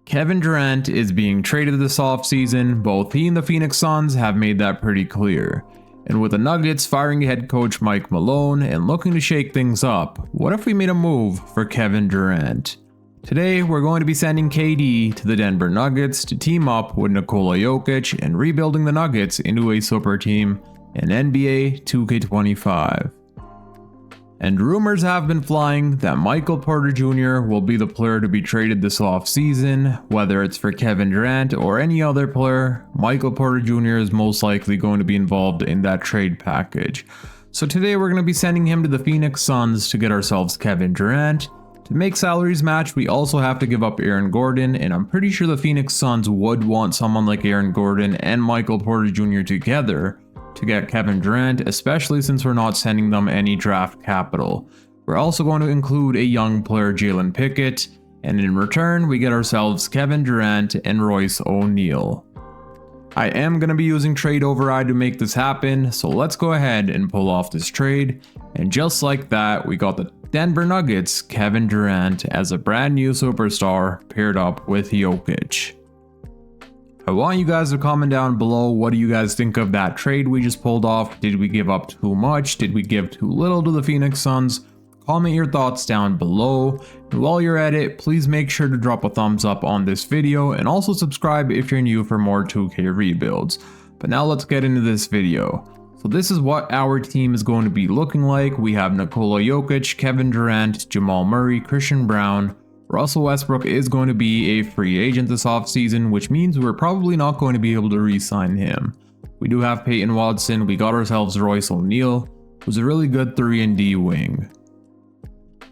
Kevin Durant is being traded this offseason. Both he and the Phoenix Suns have made that pretty clear. And with the Nuggets firing head coach Mike Malone and looking to shake things up, what if we made a move for Kevin Durant? Today, we're going to be sending KD to the Denver Nuggets to team up with Nikola Jokic and rebuilding the Nuggets into a super team in NBA 2K25. And rumors have been flying that Michael Porter Jr. will be the player to be traded this offseason. Whether it's for Kevin Durant or any other player, Michael Porter Jr. is most likely going to be involved in that trade package. So today we're going to be sending him to the Phoenix Suns to get ourselves Kevin Durant. To make salaries match, we also have to give up Aaron Gordon, and I'm pretty sure the Phoenix Suns would want someone like Aaron Gordon and Michael Porter Jr. together to get Kevin Durant, especially since we're not sending them any draft capital. We're also going to include a young player, Jalen Pickett, and in return, we get ourselves Kevin Durant and Royce O'Neal. I am going to be using trade override to make this happen, so let's go ahead and pull off this trade. And just like that, we got the Denver Nuggets Kevin Durant as a brand new superstar paired up with Jokic. I want you guys to comment down below, what do you guys think of that trade we just pulled off? Did we give up too much? Did we give too little to the Phoenix Suns? Comment your thoughts down below. And while you're at it, please make sure to drop a thumbs up on this video and also subscribe if you're new for more 2K rebuilds. But now let's get into this video. So this is what our team is going to be looking like. We have Nikola Jokic, Kevin Durant, Jamal Murray, Christian Braun. Russell Westbrook is going to be a free agent this offseason, which means we're probably not going to be able to re-sign him. We do have Peyton Watson, we got ourselves Royce O'Neal, who's a really good 3-and-D wing.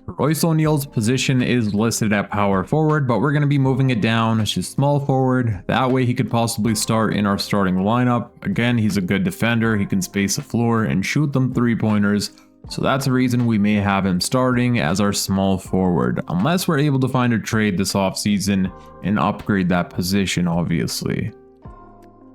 Royce O'Neal's position is listed at power forward, but we're going to be moving it down to small forward. That way he could possibly start in our starting lineup. Again, he's a good defender, he can space the floor and shoot them 3-pointers. So that's the reason we may have him starting as our small forward, unless we're able to find a trade this offseason and upgrade that position, obviously.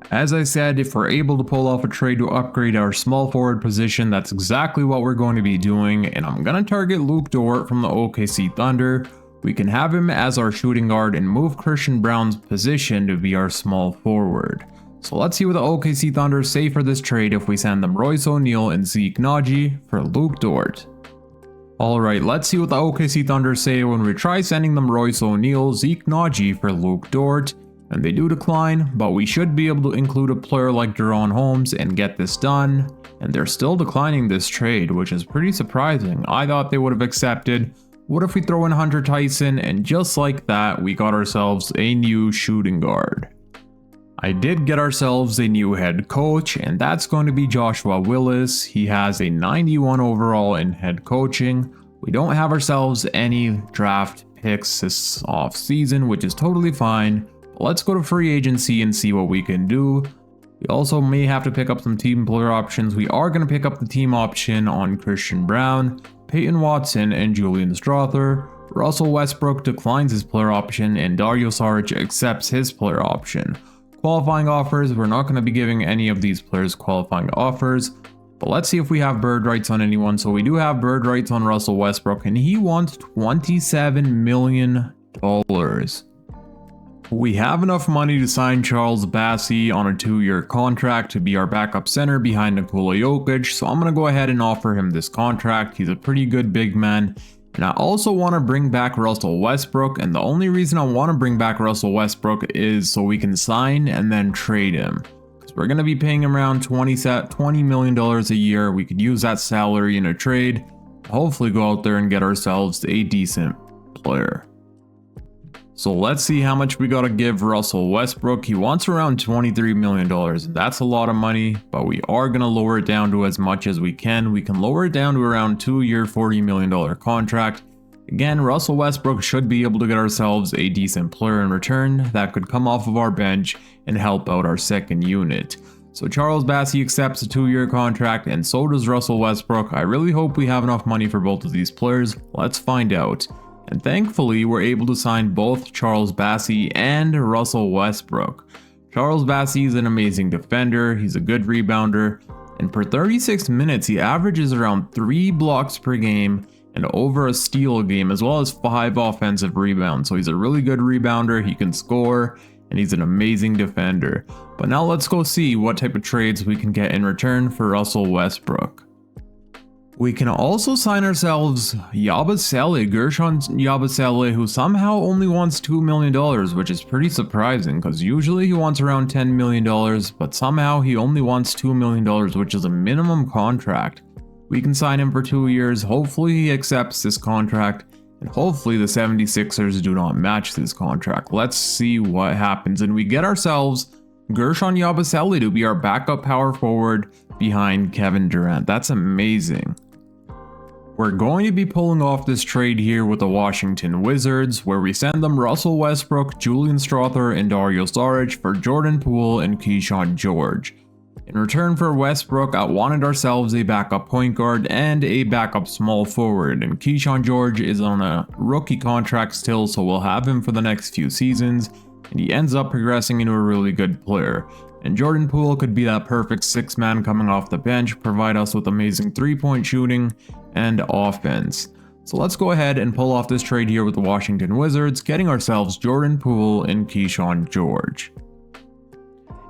As I said, if we're able to pull off a trade to upgrade our small forward position, that's exactly what we're going to be doing, and I'm going to target Luke Dort from the OKC Thunder. We can have him as our shooting guard and move Christian Braun's position to be our small forward. So let's see what the OKC Thunder say for this trade if we send them Royce O'Neal and Zeke Naji for Luke Dort. Alright, let's see what the OKC Thunder say when we try sending them Royce O'Neal, Zeke Naji for Luke Dort. And they do decline, but we should be able to include a player like Deron Holmes and get this done. And they're still declining this trade, which is pretty surprising. I thought they would have accepted. What if we throw in Hunter Tyson, and just like that, we got ourselves a new shooting guard. I did get ourselves a new head coach, and that's going to be Joshua Willis. He has a 91 overall in head coaching. We don't have ourselves any draft picks this off season, which is totally fine. But let's go to free agency and see what we can do. We also may have to pick up some team player options. We are going to pick up the team option on Christian Braun, Peyton Watson, and Julian Strawther. Russell Westbrook declines his player option, and Dario Saric accepts his player option. Qualifying offers, we're not going to be giving any of these players qualifying offers, but let's see if we have bird rights on anyone. So we do have bird rights on Russell Westbrook, and he wants $27 million. We have enough money to sign Charles Bassey on a 2-year contract to be our backup center behind Nikola Jokic, so I'm going to go ahead and offer him this contract. He's a pretty good big man. And I also want to bring back Russell Westbrook, and the only reason I want to bring back Russell Westbrook is so we can sign and then trade him. Because we're going to be paying him around $20 million a year. We could use that salary in a trade, hopefully go out there and get ourselves a decent player. So let's see how much we got to give Russell Westbrook. He wants around $23 million, and that's a lot of money, but we are going to lower it down to as much as we can. We can lower it down to around 2-year, $40 million contract. Again, Russell Westbrook should be able to get ourselves a decent player in return that could come off of our bench and help out our second unit. So Charles Bassey accepts a 2-year contract, and so does Russell Westbrook. I really hope we have enough money for both of these players. Let's find out. And thankfully, we're able to sign both Charles Bassey and Russell Westbrook. Charles Bassey is an amazing defender, he's a good rebounder, and per 36 minutes, he averages around 3 blocks per game and over a steal a game, as well as 5 offensive rebounds. So he's a really good rebounder, he can score, and he's an amazing defender. But now let's go see what type of trades we can get in return for Russell Westbrook. We can also sign ourselves Gershon Yabusele, who somehow only wants $2 million, which is pretty surprising because usually he wants around $10 million, but somehow he only wants $2 million, which is a minimum contract. We can sign him for 2 years, hopefully he accepts this contract, and hopefully the 76ers do not match this contract. Let's see what happens, and we get ourselves Gershon Yabusele to be our backup power forward behind Kevin Durant. That's amazing. We're going to be pulling off this trade here with the Washington Wizards, where we send them Russell Westbrook, Julian Strawther, and Dario Saric for Jordan Poole and Keyshawn George. In return for Westbrook, I wanted ourselves a backup point guard and a backup small forward, and Keyshawn George is on a rookie contract still, so we'll have him for the next few seasons, and he ends up progressing into a really good player. And Jordan Poole could be that perfect 6-man coming off the bench, provide us with amazing 3-point shooting and offense. So let's go ahead and pull off this trade here with the Washington Wizards, getting ourselves Jordan Poole and Keyshawn George.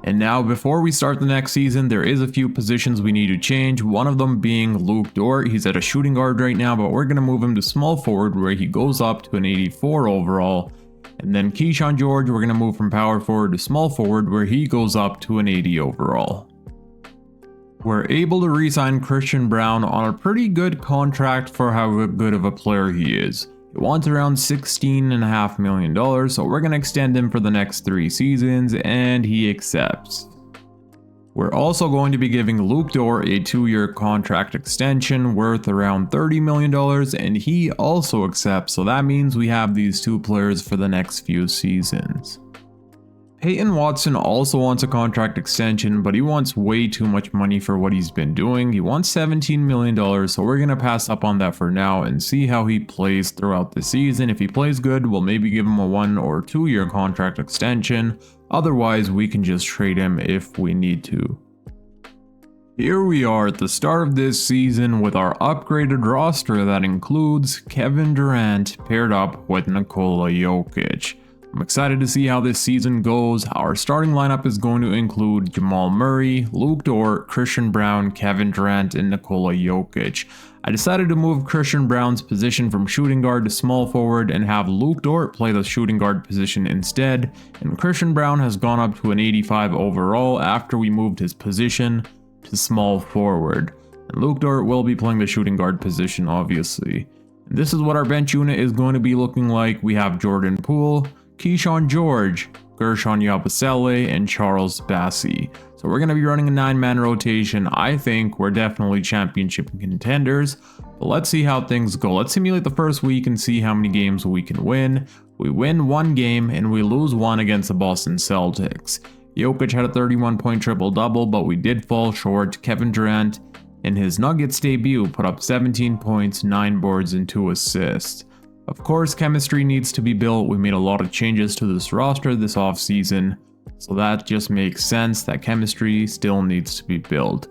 And now, before we start the next season, there is a few positions we need to change, one of them being Luke Dort. He's at a shooting guard right now, but we're going to move him to small forward where he goes up to an 84 overall. And then Keyshawn George, we're going to move from power forward to small forward where he goes up to an 80 overall. We're able to re-sign Christian Braun on a pretty good contract for how good of a player he is. He wants around $16.5 million, so we're going to extend him for the next 3 seasons, and he accepts. We're also going to be giving Luke Dort a 2-year contract extension worth around $30 million, and he also accepts, so that means we have these 2 players for the next few seasons. Peyton Watson also wants a contract extension, but he wants way too much money for what he's been doing. He wants $17 million, so we're going to pass up on that for now and see how he plays throughout the season. If he plays good, we'll maybe give him a 1 or 2 year contract extension. Otherwise, we can just trade him if we need to. Here we are at the start of this season with our upgraded roster that includes Kevin Durant paired up with Nikola Jokic. I'm excited to see how this season goes. Our starting lineup is going to include Jamal Murray, Luke Dort, Christian Braun, Kevin Durant, and Nikola Jokic. I decided to move Christian Braun's position from shooting guard to small forward and have Luke Dort play the shooting guard position instead, and Christian Braun has gone up to an 85 overall after we moved his position to small forward. And Luke Dort will be playing the shooting guard position, obviously. And this is what our bench unit is going to be looking like. We have Jordan Poole, Keyshawn George, Gershon Yabusele, and Charles Bassey. So we're going to be running a 9-man rotation. I think we're definitely championship contenders, but let's see how things go. Let's simulate the first week and see how many games we can win. We win 1 game and we lose 1 against the Boston Celtics. Jokic had a 31-point triple-double, but we did fall short. Kevin Durant, in his Nuggets debut, put up 17 points, 9 boards, and 2 assists. Of course, chemistry needs to be built. We made a lot of changes to this roster this offseason, so that just makes sense that chemistry still needs to be built.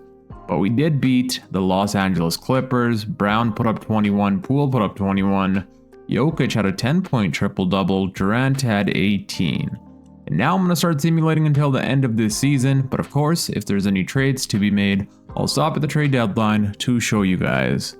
But we did beat the Los Angeles Clippers. Brown put up 21, Poole put up 21, Jokic had a 10-point triple-double, Durant had 18. And now I'm going to start simulating until the end of this season, but of course, if there's any trades to be made, I'll stop at the trade deadline to show you guys.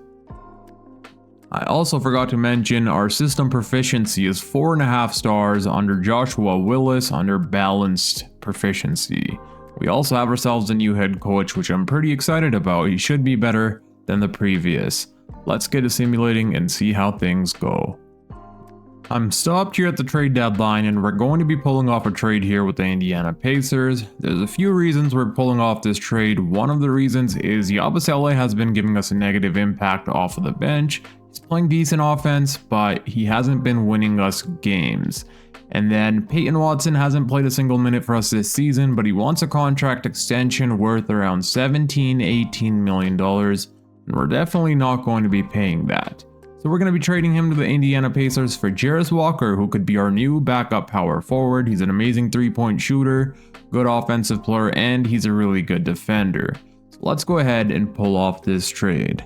I also forgot to mention our system proficiency is 4.5 stars under Joshua Willis under balanced proficiency. We also have ourselves a new head coach, which I'm pretty excited about. He should be better than the previous. Let's get to simulating and see how things go. I'm stopped here at the trade deadline and we're going to be pulling off a trade here with the Indiana Pacers. There's a few reasons we're pulling off this trade. One of the reasons is Yabusele has been giving us a negative impact off of the bench. He's playing decent offense, but he hasn't been winning us games. And then Peyton Watson hasn't played a single minute for us this season, but he wants a contract extension worth around $17-18 million, and we're definitely not going to be paying that. So we're going to be trading him to the Indiana Pacers for Jarris Walker, who could be our new backup power forward. He's an amazing 3-point shooter, good offensive player, and he's a really good defender. So let's go ahead and pull off this trade.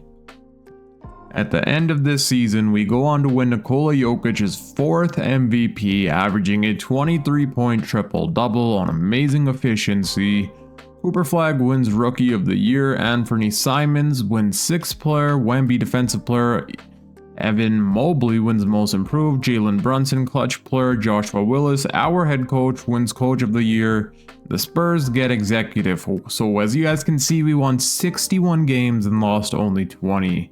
At the end of this season, we go on to win Nikola Jokic's 4th MVP, averaging a 23-point triple-double on amazing efficiency. Cooper Flagg wins Rookie of the Year, Anthony Simons wins 6th Player, Wemby Defensive Player, Evan Mobley wins Most Improved, Jalen Brunson Clutch Player, Joshua Willis, our head coach, wins Coach of the Year. The Spurs get Executive. So as you guys can see, we won 61 games and lost only 20.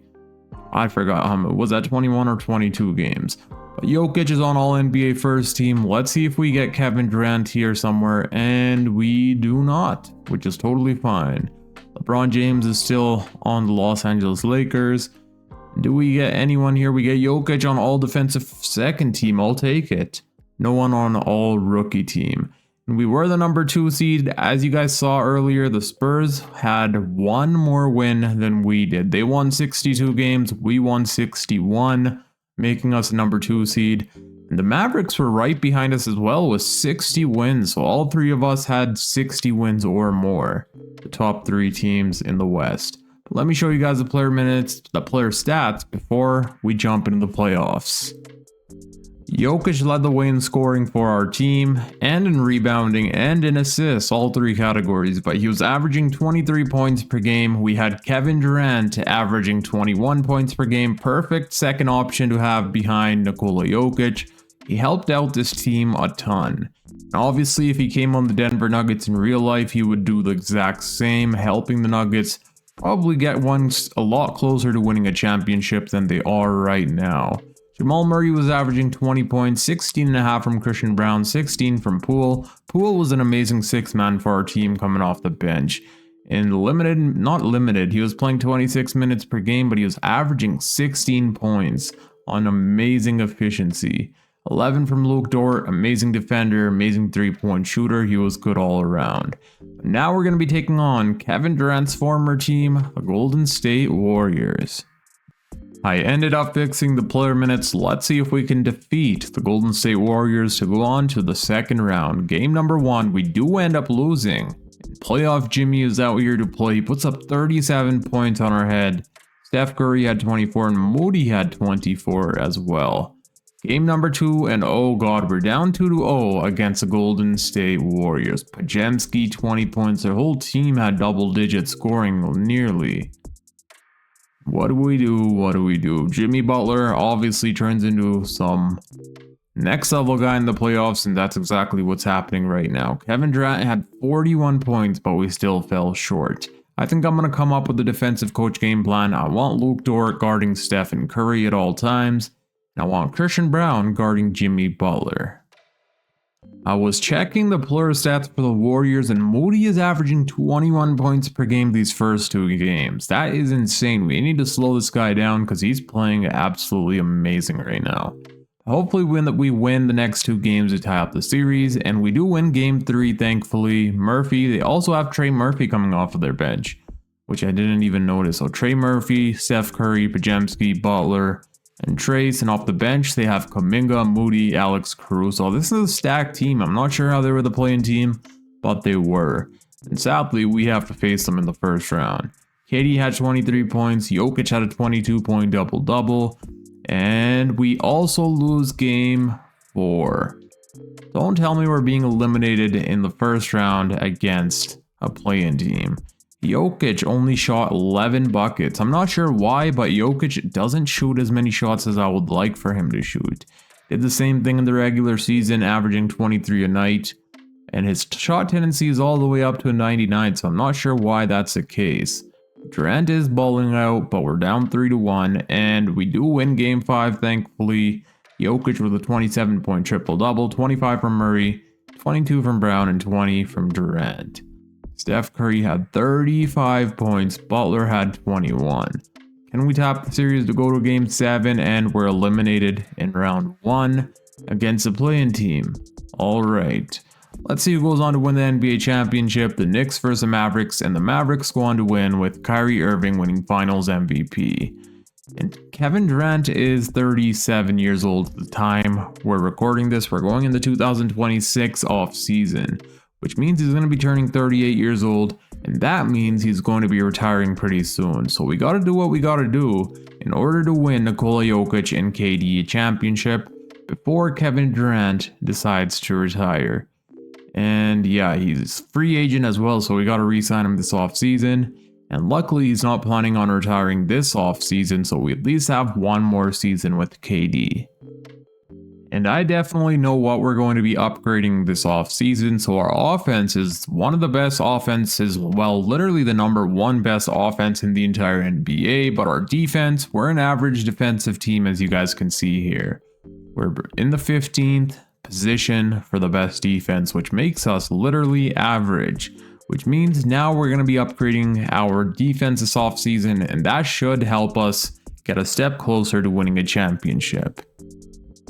I forgot how much. Was that 21 or 22 games? But Jokic is on All NBA first team. Let's see if we get Kevin Durant here somewhere, and we do not, which is totally fine. LeBron James is still on the Los Angeles Lakers. Do we get anyone here? We get Jokic on All Defensive second team. I'll take it. No one on All Rookie team. And we were the number 2 seed. As you guys saw earlier, the Spurs had one more win than we did. They won 62 games. We won 61, making us number 2 seed. And the Mavericks were right behind us as well with 60 wins. So all 3 of us had 60 wins or more. The top 3 teams in the West. But let me show you guys the player minutes, the player stats before we jump into the playoffs. Jokic led the way in scoring for our team, and in rebounding, and in assists, all 3 categories, but he was averaging 23 points per game. We had Kevin Durant averaging 21 points per game, perfect second option to have behind Nikola Jokic. He helped out this team a ton. And obviously, if he came on the Denver Nuggets in real life, he would do the exact same, helping the Nuggets probably get one a lot closer to winning a championship than they are right now. Jamal Murray was averaging 20 points, 16.5 from Christian Brown, 16 from Poole. Poole was an amazing 6th man for our team coming off the bench. Not limited, he was playing 26 minutes per game, but he was averaging 16 points on amazing efficiency. 11 from Luke Dort, amazing defender, amazing 3-point shooter. He was good all around. But now we're going to be taking on Kevin Durant's former team, the Golden State Warriors. I ended up fixing the player minutes. Let's see if we can defeat the Golden State Warriors to go on to the second round. Game number 1, we do end up losing. Playoff Jimmy is out here to play. He puts up 37 points on our head. Steph Curry had 24 and Moody had 24 as well. Game number 2, and oh god, we're down 2-0 against the Golden State Warriors. Pajemski 20 points. Their whole team had double-digit scoring nearly. What do we do? Jimmy Butler obviously turns into some next level guy in the playoffs, and that's exactly what's happening right now. Kevin Durant had 41 points, but we still fell short. I think I'm going to come up with a defensive coach game plan. I want Luke Dort guarding Steph and Curry at all times, and I want Christian Brown guarding Jimmy Butler. I was checking the player stats for the Warriors, and Moody is averaging 21 points per game these first 2 games. That is insane. We need to slow this guy down because he's playing absolutely amazing right now. Hopefully we win the next 2 games to tie up the series, and we do win game 3 thankfully. Murphy, they also have Trey Murphy coming off of their bench, which I didn't even notice. So Trey Murphy, Steph Curry, Pajemski, Butler, and Trace, and off the bench they have Kuminga, Moody, Alex Caruso. This is a stacked team. I'm not sure how they were the playing team, but they were. And sadly, we have to face them in the first round. KD had 23 points, Jokic had a 22-point double-double, and we also lose game 4. Don't tell me we're being eliminated in the first round against a play-in team. Jokic only shot 11 buckets. I'm not sure why, but Jokic doesn't shoot as many shots as I would like for him to shoot. Did the same thing in the regular season, averaging 23 a night, and his shot tendency is all the way up to a 99, so I'm not sure why that's the case. Durant is balling out, but we're down 3-1, and we do win game 5 thankfully. Jokic with a 27-point triple-double, 25 from Murray, 22 from Brown, and 20 from Durant. Steph Curry had 35 points, Butler had 21. Can we tap the series to go to game 7, and we're eliminated in round 1 against a play-in team? Alright, let's see who goes on to win the NBA championship. The Knicks versus the Mavericks, and the Mavericks go on to win with Kyrie Irving winning finals MVP. And Kevin Durant is 37 years old at the time we're recording this. We're going in the 2026 off season, which means he's going to be turning 38 years old. And that means he's going to be retiring pretty soon. So we gotta do what we gotta do in order to win Nikola Jokic and KD a championship before Kevin Durant decides to retire. And yeah, he's free agent as well, so we gotta re-sign him this offseason. And luckily he's not planning on retiring this offseason, so we at least have one more season with KD. And I definitely know what we're going to be upgrading this offseason. So our offense is one of the best offenses, well, literally the #1 best offense in the entire NBA. But our defense, we're an average defensive team, as you guys can see here. We're in the 15th position for the best defense, which makes us literally average. Which means now we're going to be upgrading our defense this offseason, and that should help us get a step closer to winning a championship.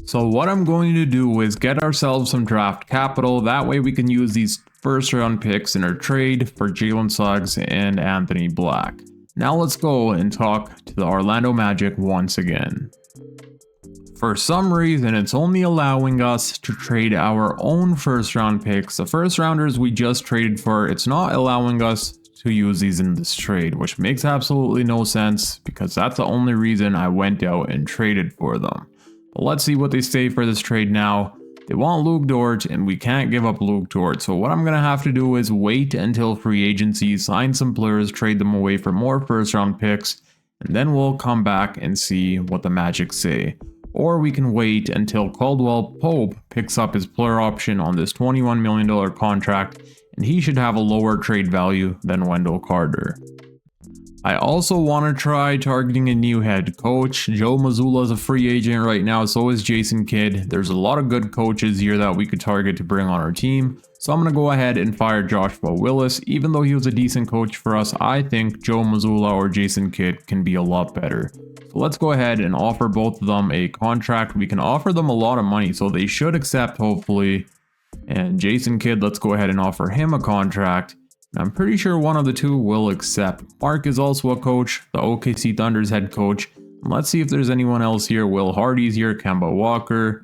So what I'm going to do is get ourselves some draft capital. That way we can use these first round picks in our trade for Jalen Suggs and Anthony Black. Now let's go and talk to the Orlando Magic once again. For some reason, it's only allowing us to trade our own first round picks. The first rounders we just traded for, it's not allowing us to use these in this trade, which makes absolutely no sense because that's the only reason I went out and traded for them. But let's see what they say for this trade now. They want Luke Dort, and we can't give up Luke Dort. So what I'm going to have to do is wait until free agency, sign some players, trade them away for more first round picks, and then we'll come back and see what the Magic say. Or we can wait until Caldwell Pope picks up his player option on this $21 million contract, and he should have a lower trade value than Wendell Carter. I also want to try targeting a new head coach. Joe Mazzulla is a free agent right now, so is Jason Kidd. There's a lot of good coaches here that we could target to bring on our team. So I'm going to go ahead and fire Joshua Willis. Even though he was a decent coach for us, I think Joe Mazzulla or Jason Kidd can be a lot better. So let's go ahead and offer both of them a contract. We can offer them a lot of money, so they should accept hopefully. And Jason Kidd, let's go ahead and offer him a contract. I'm pretty sure one of the two will accept. Mark is also a coach, the OKC Thunder's head coach. Let's see if there's anyone else here. Will Hardy's here, Kemba Walker.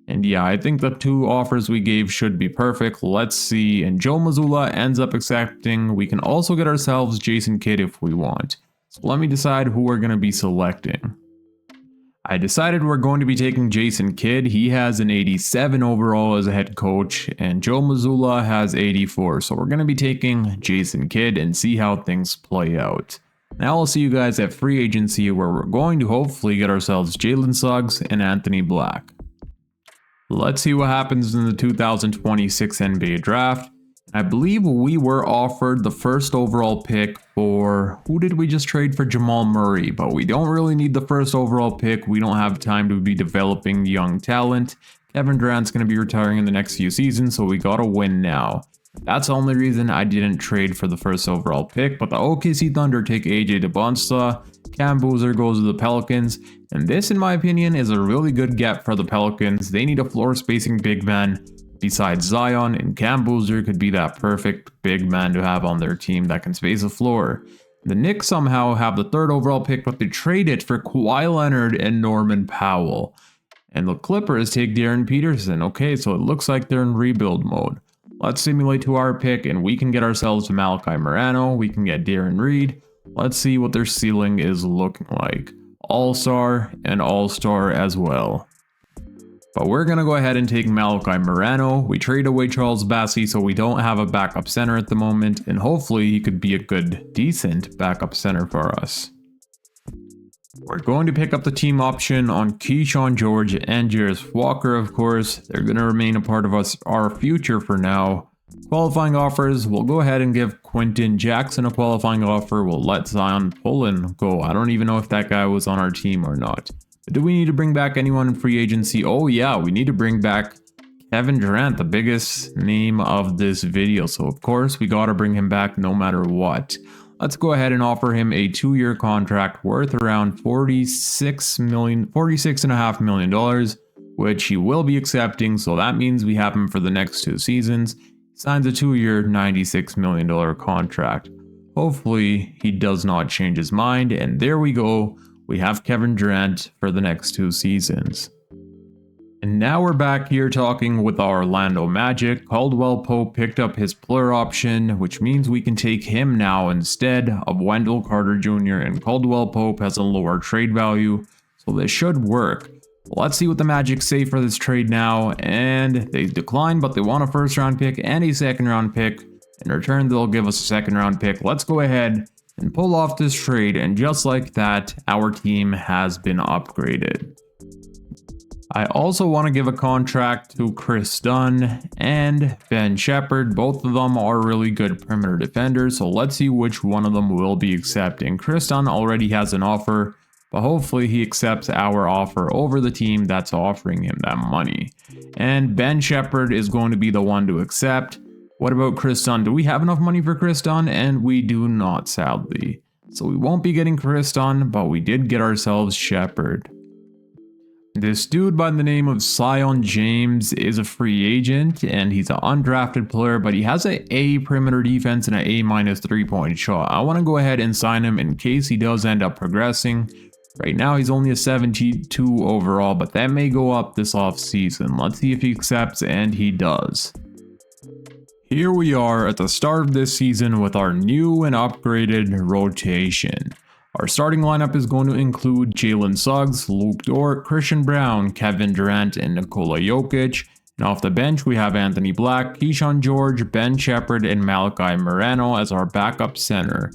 And yeah, I think the two offers we gave should be perfect. Let's see. And Joe Mazzulla ends up accepting. We can also get ourselves Jason Kidd if we want. So let me decide who we're going to be selecting. I decided we're going to be taking Jason Kidd. He has an 87 overall as a head coach, and Joe Mazzulla has 84. So we're going to be taking Jason Kidd and see how things play out. Now I'll see you guys at free agency, where we're going to hopefully get ourselves Jalen Suggs and Anthony Black. Let's see what happens in the 2026 NBA draft. I believe we were offered the first overall pick for, who did we just trade for? Jamal Murray, but we don't really need the first overall pick. We don't have time to be developing young talent. Kevin Durant's going to be retiring in the next few seasons, so we got to win now. That's the only reason I didn't trade for the first overall pick, but the OKC Thunder take AJ DeBonsta. Cam Boozer goes to the Pelicans, and this, in my opinion, is a really good get for the Pelicans. They need a floor spacing big man. Besides Zion, and Cam Boozer could be that perfect big man to have on their team that can space the floor. The Knicks somehow have the third overall pick, but they trade it for Kawhi Leonard and Norman Powell. And the Clippers take Darren Peterson. Okay, so it looks like they're in rebuild mode. Let's simulate to our pick, and we can get ourselves Malachi Morano. We can get Darren Reed. Let's see what their ceiling is looking like. All-Star and All-Star as well. But we're going to go ahead and take Malachi Morano. We trade away Charles Bassey, so we don't have a backup center at the moment, and hopefully he could be a good, decent backup center for us. We're going to pick up the team option on Keyshawn George and Jarris Walker, of course. They're going to remain a part of our future for now. Qualifying offers, we'll go ahead and give Quentin Jackson a qualifying offer. We'll let Zion Pullen go. I don't even know if that guy was on our team or not. Do we need to bring back anyone in free agency? Oh yeah, we need to bring back Kevin Durant, the biggest name of this video. So of course we got to bring him back no matter what. Let's go ahead and offer him a 2-year contract worth around $46.5 million, which he will be accepting. So that means we have him for the next 2 seasons. He signs a 2-year, $96 million contract. Hopefully he does not change his mind. And there we go. We have Kevin Durant for the next 2 seasons. And now we're back here talking with our Orlando Magic. Caldwell Pope picked up his player option, which means we can take him now instead of Wendell Carter Jr. and Caldwell Pope has a lower trade value, so this should work. Let's see what the Magic say for this trade now, and they declined, but they want a first round pick and a second round pick. In return, they'll give us a second round pick. Let's go ahead and pull off this trade, and just like that, our team has been upgraded. I also want to give a contract to Chris Dunn and Ben Shepherd. Both of them are really good perimeter defenders, so let's see which one of them will be accepting. Chris Dunn already has an offer, but hopefully he accepts our offer over the team that's offering him that money. And Ben Shepherd is going to be the one to accept. What about Chris Dunn? Do we have enough money for Chris Dunn? And we do not, sadly. So we won't be getting Chris Dunn, but we did get ourselves Shepherd. This dude by the name of Sion James is a free agent, and he's an undrafted player, but he has an A perimeter defense and an A- 3-point shot. I want to go ahead and sign him in case he does end up progressing. Right now he's only a 72 overall, but that may go up this offseason. Let's see if he accepts, and he does. Here we are at the start of this season with our new and upgraded rotation. Our starting lineup is going to include Jalen Suggs, Luke Dort, Christian Brown, Kevin Durant, and Nikola Jokic. And off the bench, we have Anthony Black, Keyshawn George, Ben Shepherd, and Malachi Moreno as our backup center.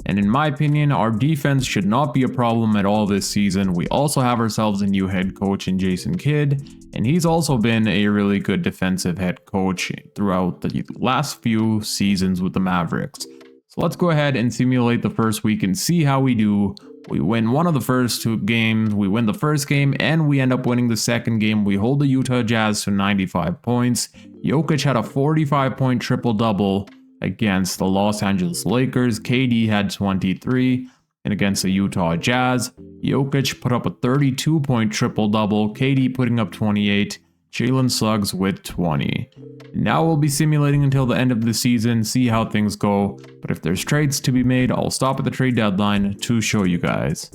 And in my opinion, our defense should not be a problem at all this season. We also have ourselves a new head coach in Jason Kidd, and he's also been a really good defensive head coach throughout the last few seasons with the Mavericks. So let's go ahead and simulate the first week and see how we do. We win one of the first two games, we win the first game, and we end up winning the second game. We hold the Utah Jazz to 95 points. Jokic had a 45-point triple-double against the Los Angeles Lakers. KD had 23, and against the Utah Jazz, Jokic put up a 32-point triple-double, KD putting up 28, Jalen Suggs with 20. Now we'll be simulating until the end of the season, see how things go, but if there's trades to be made, I'll stop at the trade deadline to show you guys.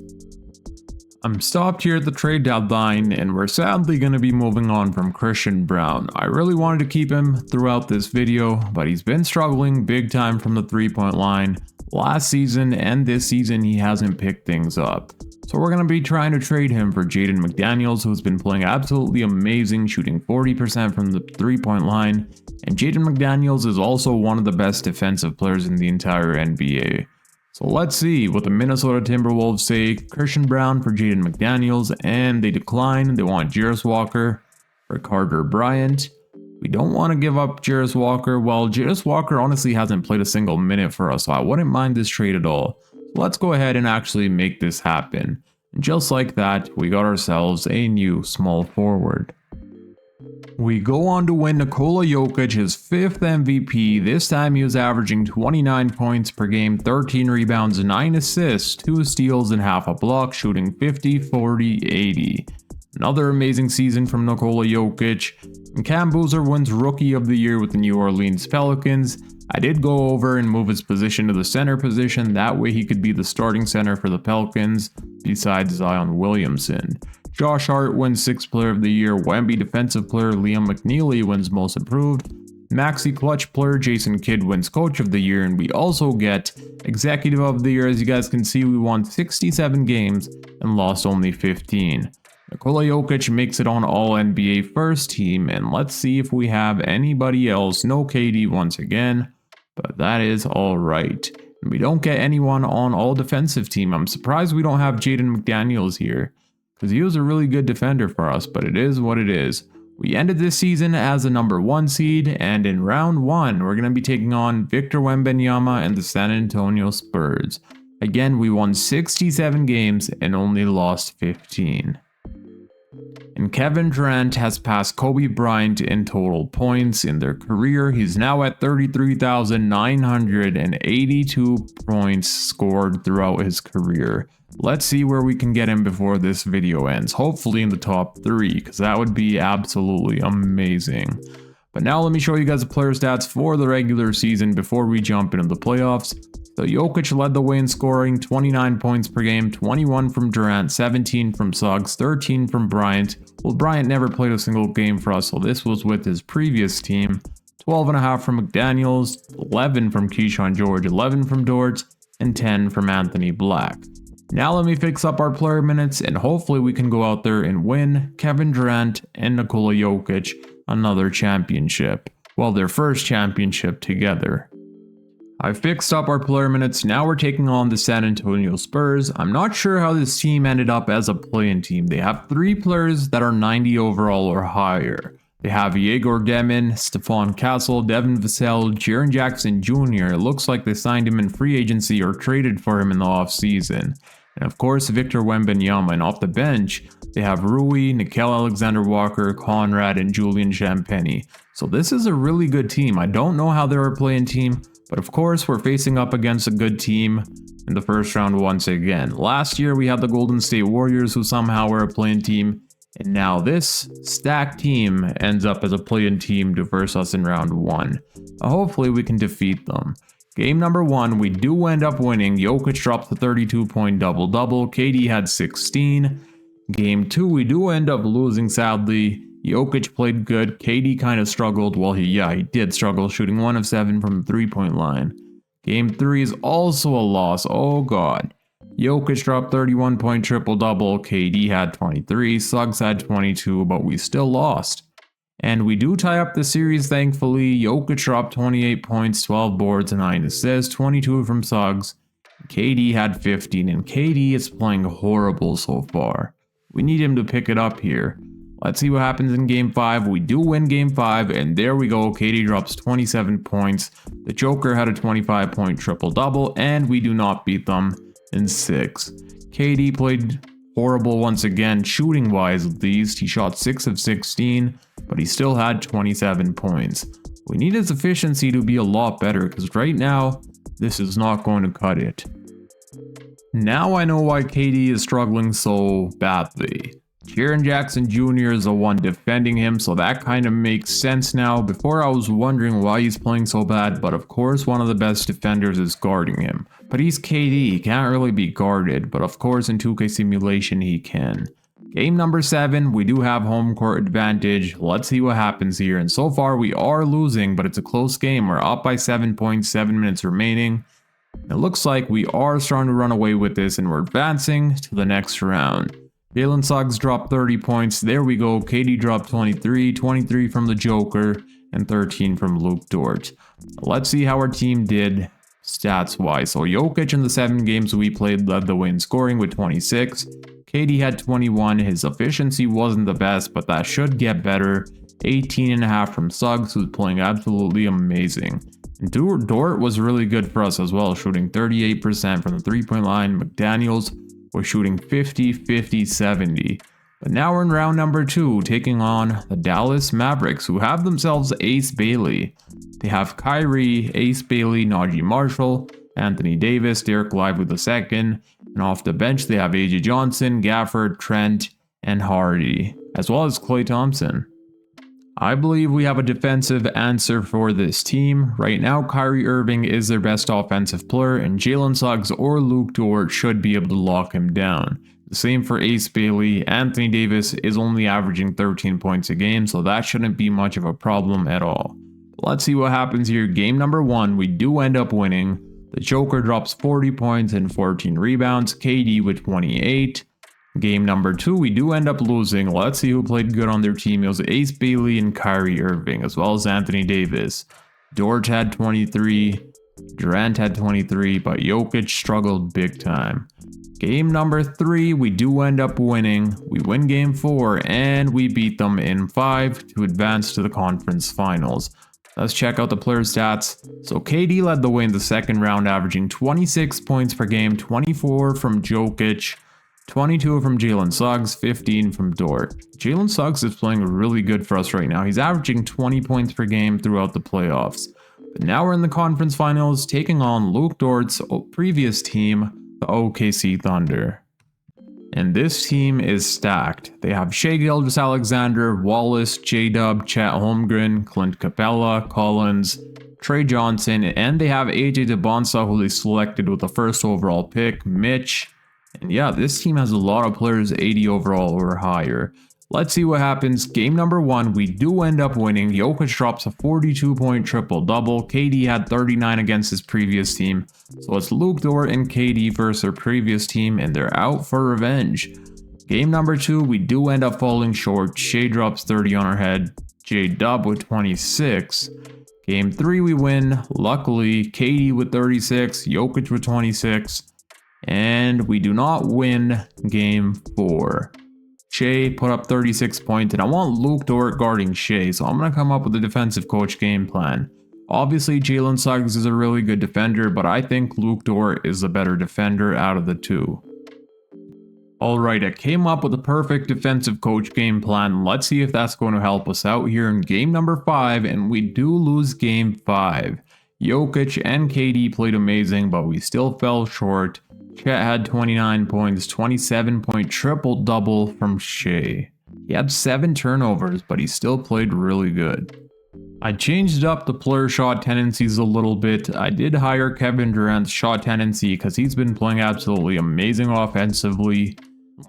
I'm stopped here at the trade deadline, and we're sadly going to be moving on from Christian Brown. I really wanted to keep him throughout this video, but he's been struggling big time from the three-point line. Last season and this season, he hasn't picked things up. So we're going to be trying to trade him for Jaden McDaniels, who's been playing absolutely amazing, shooting 40% from the three-point line. And Jaden McDaniels is also one of the best defensive players in the entire NBA. So let's see what the Minnesota Timberwolves say. Christian Brown for Jaden McDaniels, and they decline. They want Jarris Walker for Carter Bryant. We don't want to give up Jarris Walker. Well, Jarris Walker honestly hasn't played a single minute for us, so I wouldn't mind this trade at all. So let's go ahead and actually make this happen. And just like that, we got ourselves a new small forward. We go on to win Nikola Jokic his 5th MVP. This time he was averaging 29 points per game, 13 rebounds, 9 assists, 2 steals, and half a block, shooting 50, 40, 80. Another amazing season from Nikola Jokic. And Cam Boozer wins Rookie of the Year with the New Orleans Pelicans. I did go over and move his position to the center position. That way he could be the starting center for the Pelicans besides Zion Williamson. Josh Hart wins 6th Player of the Year. Wemby Defensive Player Liam McNeely wins Most Improved. Maxi Clutch Player Jason Kidd wins Coach of the Year. And we also get Executive of the Year. As you guys can see, we won 67 games and lost only 15. Nikola Jokic makes it on All-NBA first team. And let's see if we have anybody else. No KD once again, but that is alright. And we don't get anyone on All-Defensive team. I'm surprised we don't have Jaden McDaniels here, because he was a really good defender for us, but it is what it is. We ended this season as a number 1 seed, and in round 1, we're going to be taking on Victor Wembanyama and the San Antonio Spurs. Again, we won 67 games and only lost 15. And Kevin Durant has passed Kobe Bryant in total points in their career. He's now at 33,982 points scored throughout his career. Let's see where we can get him before this video ends. Hopefully in the top 3, because that would be absolutely amazing. But now let me show you guys the player stats for the regular season before we jump into the playoffs. So Jokic led the way in scoring, 29 points per game, 21 from Durant, 17 from Suggs, 13 from Bryant. Well, Bryant never played a single game for us, so this was with his previous team. 12.5 from McDaniels, 11 from Keyshawn George, 11 from Dort, and 10 from Anthony Black. Now let me fix up our player minutes, and hopefully we can go out there and win Kevin Durant and Nikola Jokic another championship. Well, their first championship together. I fixed up our player minutes, now we're taking on the San Antonio Spurs. I'm not sure how this team ended up as a play-in team. They have 3 players that are 90 overall or higher. They have Yegor Demin, Stephon Castle, Devin Vassell, Jaren Jackson Jr. It looks like they signed him in free agency or traded for him in the offseason. And of course, Victor Wembanyama. And off the bench, they have Rui, Nickeil Alexander-Walker, Conrad, and Julian Champagnie. So this is a really good team. I don't know how they're a play-in team, but of course, we're facing up against a good team in the first round once again. Last year, we had the Golden State Warriors, who somehow were a play-in team. And now this stacked team ends up as a play-in team to verse us in round 1. Hopefully we can defeat them. Game number 1, we do end up winning. Jokic dropped the 32-point double-double. KD had 16. Game 2, we do end up losing sadly. Jokic played good. KD kind of struggled. Well, he did struggle, shooting 1 of 7 from the 3-point line. Game 3 is also a loss. Oh god. Jokic dropped 31-point triple-double. KD had 23. Suggs had 22, but we still lost. And we do tie up the series, thankfully. Jokic dropped 28 points, 12 boards, and 9 assists, 22 from Suggs. KD had 15, and KD is playing horrible so far. We need him to pick it up here. Let's see what happens in Game 5. We do win Game 5, and there we go. KD drops 27 points. The Joker had a 25-point triple-double, and we do not beat them in 6. KD played horrible once again, shooting-wise at least. He shot 6 of 16, but he still had 27 points. We need his efficiency to be a lot better, because right now, this is not going to cut it. Now I know why KD is struggling so badly. Jaren Jackson Jr. is the one defending him, so that kind of makes sense now. Before I was wondering why he's playing so bad, but of course one of the best defenders is guarding him. But he's KD, he can't really be guarded, but of course in 2K simulation he can. Game number 7, we do have home court advantage. Let's see what happens here, and so far we are losing, but it's a close game. We're up by 7 points, 7 minutes remaining. It looks like we are starting to run away with this, and we're advancing to the next round. Jalen Suggs dropped 30 points. There we go. KD dropped 23, 23 from the Joker, and 13 from Luke Dort. Let's see how our team did stats-wise. So Jokic in the 7 games we played led the way in scoring with 26. KD had 21. His efficiency wasn't the best, but that should get better. 18.5 from Suggs, who's playing absolutely amazing. And Dort was really good for us as well, shooting 38% from the 3-point line. McDaniels was shooting 50, 50, 70. But now we're in round number 2, taking on the Dallas Mavericks, who have themselves Ace Bailey. They have Kyrie, Ace Bailey, Najee Marshall, Anthony Davis, Derek Lively II, and off the bench they have AJ Johnson, Gafford, Trent, and Hardy, as well as Klay Thompson. I believe we have a defensive answer for this team. Right now, Kyrie Irving is their best offensive player, and Jalen Suggs or Luke Dort should be able to lock him down. The same for Ace Bailey. Anthony Davis is only averaging 13 points a game, so that shouldn't be much of a problem at all. Let's see what happens here. Game number 1, we do end up winning. The Joker drops 40 points and 14 rebounds, KD with 28. Game number 2, we do end up losing. Let's see who played good on their team. It was Ace Bailey and Kyrie Irving, as well as Anthony Davis. Dort had 23, Durant had 23, but Jokic struggled big time. Game number 3, we do end up winning. We win game 4, and we beat them in 5 to advance to the conference finals. Let's check out the player stats. So KD led the way in the second round, averaging 26 points per game, 24 from Jokic, 22 from Jalen Suggs, 15 from Dort. Jalen Suggs is playing really good for us right now. He's averaging 20 points per game throughout the playoffs. But now we're in the conference finals, taking on Luke Dort's previous team, the OKC Thunder. And this team is stacked. They have Shai Gilgeous-Alexander, Wallace, J-Dub, Chet Holmgren, Clint Capella, Collins, Trey Johnson, and they have AJ DeBonsa, who they selected with the first overall pick, Mitch. And yeah, this team has a lot of players 80 overall or higher. Let's see what happens. Game number 1, we do end up winning. Jokic drops a 42-point triple-double. KD had 39 against his previous team. So it's Luke Dort and KD versus their previous team, and they're out for revenge. Game number 2, we do end up falling short. Shea drops 30 on our head. J-Dub with 26. Game 3, we win. Luckily, KD with 36. Jokic with 26. And we do not win Game 4. Shea put up 36 points, and I want Luke Dort guarding Shea, so I'm going to come up with a defensive coach game plan. Obviously, Jalen Suggs is a really good defender, but I think Luke Dort is the better defender out of the two. Alright, I came up with a perfect defensive coach game plan. Let's see if that's going to help us out here in game number 5, and we do lose game 5. Jokic and KD played amazing, but we still fell short. Chet had 29 points, 27-point triple-double from Shea. He had 7 turnovers, but he still played really good. I changed up the player shot tendencies a little bit. I did hire Kevin Durant's shot tendency because he's been playing absolutely amazing offensively.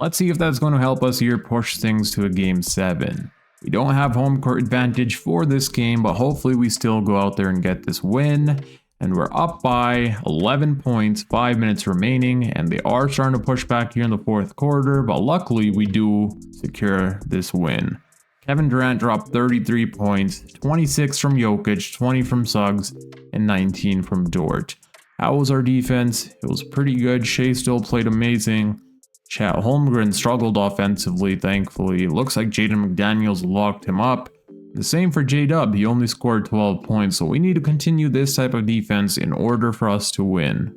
Let's see if that's going to help us here push things to a game 7. We don't have home court advantage for this game, but hopefully we still go out there and get this win. And we're up by 11 points, 5 minutes remaining, and they are starting to push back here in the 4th quarter, but luckily we do secure this win. Kevin Durant dropped 33 points, 26 from Jokic, 20 from Suggs, and 19 from Dort. How was our defense? It was pretty good. Shea still played amazing. Chet Holmgren struggled offensively, thankfully. It looks like Jaden McDaniels locked him up. The same for J-Dub, he only scored 12 points, so we need to continue this type of defense in order for us to win.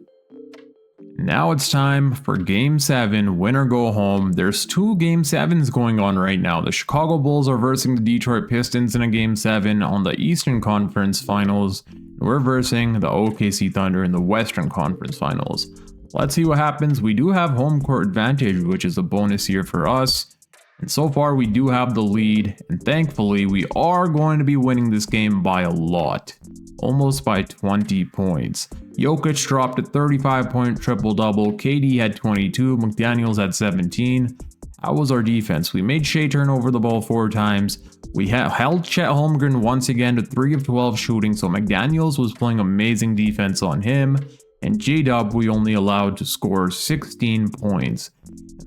Now it's time for Game 7, win or go home. There's 2 Game 7s going on right now. The Chicago Bulls are versing the Detroit Pistons in a Game 7 on the Eastern Conference Finals. We're versing the OKC Thunder in the Western Conference Finals. Let's see what happens. We do have home court advantage, which is a bonus here for us. And so far we do have the lead, and thankfully we are going to be winning this game by a lot. Almost by 20 points. Jokic dropped a 35-point triple-double, KD had 22, McDaniels had 17. How was our defense? We made Shea turn over the ball 4 times. We held Chet Holmgren once again to 3 of 12 shooting, so McDaniels was playing amazing defense on him. And J-Dub we only allowed to score 16 points.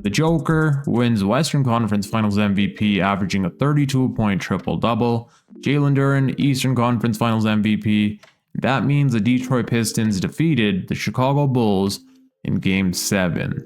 The Joker wins Western Conference Finals MVP, averaging a 32-point triple-double. Jalen Duren, Eastern Conference Finals MVP. That means the Detroit Pistons defeated the Chicago Bulls in Game 7.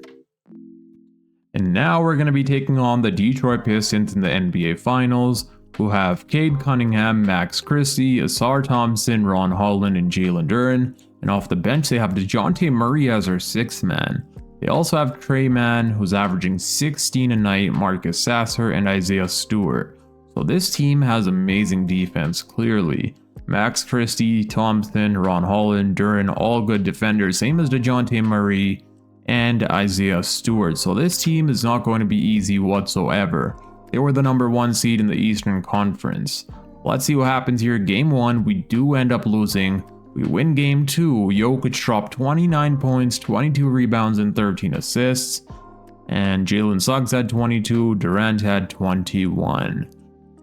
And now we're going to be taking on the Detroit Pistons in the NBA Finals, who have Cade Cunningham, Max Christie, Asar Thompson, Ron Holland, and Jalen Duren. And off the bench, they have DeJounte Murray as our 6th man. They also have Trey Mann, who's averaging 16 a night, Marcus Sasser, and Isaiah Stewart. So this team has amazing defense, clearly. Max Christie, Thompson, Ron Holland, Duren, all good defenders, same as DeJounte Murray and Isaiah Stewart. So this team is not going to be easy whatsoever. They were the number 1 seed in the Eastern Conference. Let's see what happens here. Game 1, we do end up losing. We win Game 2, Jokic dropped 29 points, 22 rebounds, and 13 assists. And Jalen Suggs had 22, Durant had 21.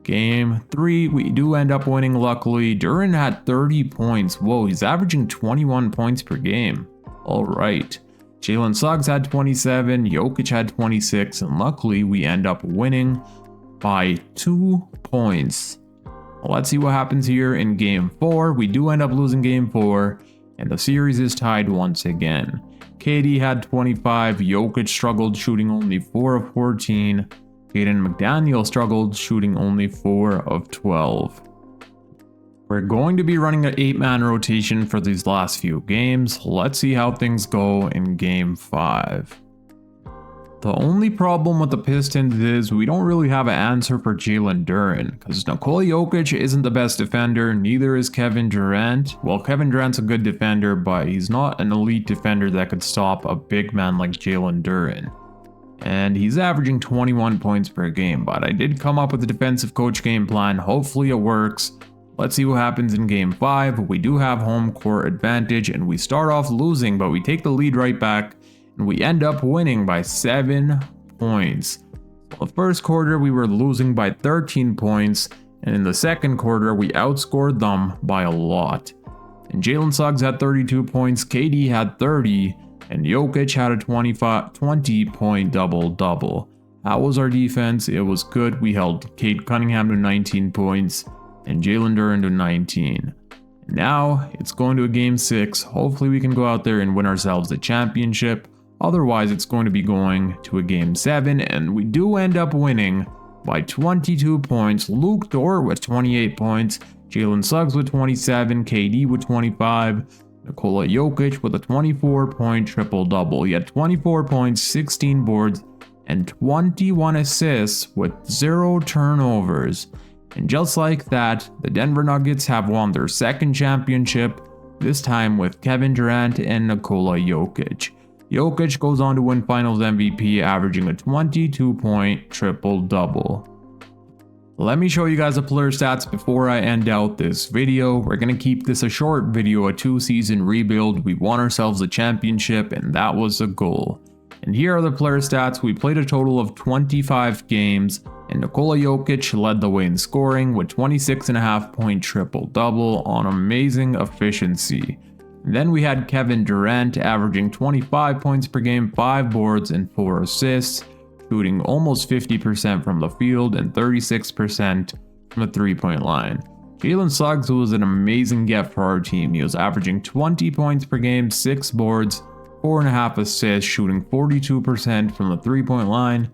Game 3, we do end up winning luckily. Duren had 30 points. Whoa, he's averaging 21 points per game. Alright. Jalen Suggs had 27, Jokic had 26, and luckily we end up winning by 2 points. Let's see what happens here in Game 4. We do end up losing Game 4, and the series is tied once again. KD had 25, Jokic struggled shooting only 4 of 14, Jaden McDaniels struggled shooting only 4 of 12. We're going to be running an 8-man rotation for these last few games. Let's see how things go in Game 5. The only problem with the Pistons is we don't really have an answer for Jalen Duren, because Nikola Jokic isn't the best defender, neither is Kevin Durant. Well, Kevin Durant's a good defender, but he's not an elite defender that could stop a big man like Jalen Duren. And he's averaging 21 points per game, but I did come up with a defensive coach game plan. Hopefully it works. Let's see what happens in game 5. We do have home court advantage and we start off losing, but we take the lead right back and we end up winning by 7 points. So the first quarter we were losing by 13 points, and in the second quarter we outscored them by a lot. And Jalen Suggs had 32 points, KD had 30, and Jokic had a 20-point double-double. That was our defense. It was good. We held Cade Cunningham to 19 points and Jalen Duran to 19. Now it's going to a game 6. Hopefully we can go out there and win ourselves the championship. Otherwise it's going to be going to a game 7, and we do end up winning by 22 points. Luke Dort with 28 points, Jalen Suggs with 27, KD with 25, Nikola Jokic with a 24-point triple-double. He had 24 points, 16 boards, and 21 assists with 0 turnovers. And just like that, the Denver Nuggets have won their second championship, this time with Kevin Durant and Nikola Jokic. Jokic goes on to win Finals MVP, averaging a 22-point triple-double. Let me show you guys the player stats before I end out this video. We're going to keep this a short video, a 2-season rebuild. We won ourselves a championship, and that was the goal. And here are the player stats. We played a total of 25 games, and Nikola Jokic led the way in scoring with 26.5-point triple-double on amazing efficiency. And then we had Kevin Durant averaging 25 points per game, 5 boards, and 4 assists, shooting almost 50% from the field and 36% from the 3-point line. Jalen Suggs was an amazing get for our team. He was averaging 20 points per game, 6 boards, 4.5 assists, shooting 42% from the 3-point line,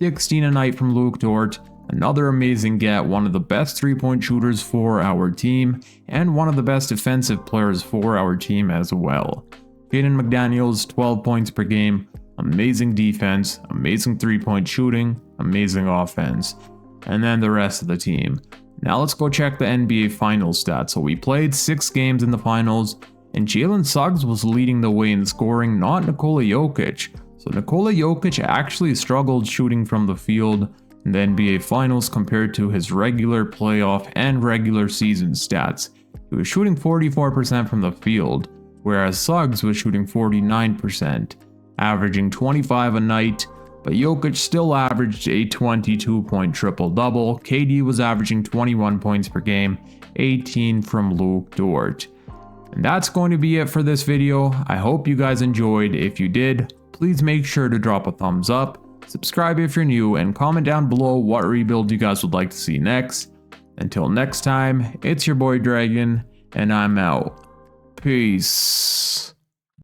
16 a night from Luke Dort. Another amazing get, one of the best 3-point shooters for our team, and one of the best defensive players for our team as well. Jaden McDaniels, 12 points per game, amazing defense, amazing 3-point shooting, amazing offense, and then the rest of the team. Now let's go check the NBA Finals stats. So we played 6 games in the Finals, and Jalen Suggs was leading the way in scoring, not Nikola Jokic. So Nikola Jokic actually struggled shooting from the field in the NBA Finals compared to his regular playoff and regular season stats. He was shooting 44% from the field, whereas Suggs was shooting 49%, averaging 25 a night, but Jokic still averaged a 22-point triple-double. KD was averaging 21 points per game, 18 from Luke Dort. And that's going to be it for this video. I hope you guys enjoyed. If you did, please make sure to drop a thumbs up, subscribe if you're new, and comment down below what rebuild you guys would like to see next. Until next time, it's your boy Dragon, and I'm out. Peace.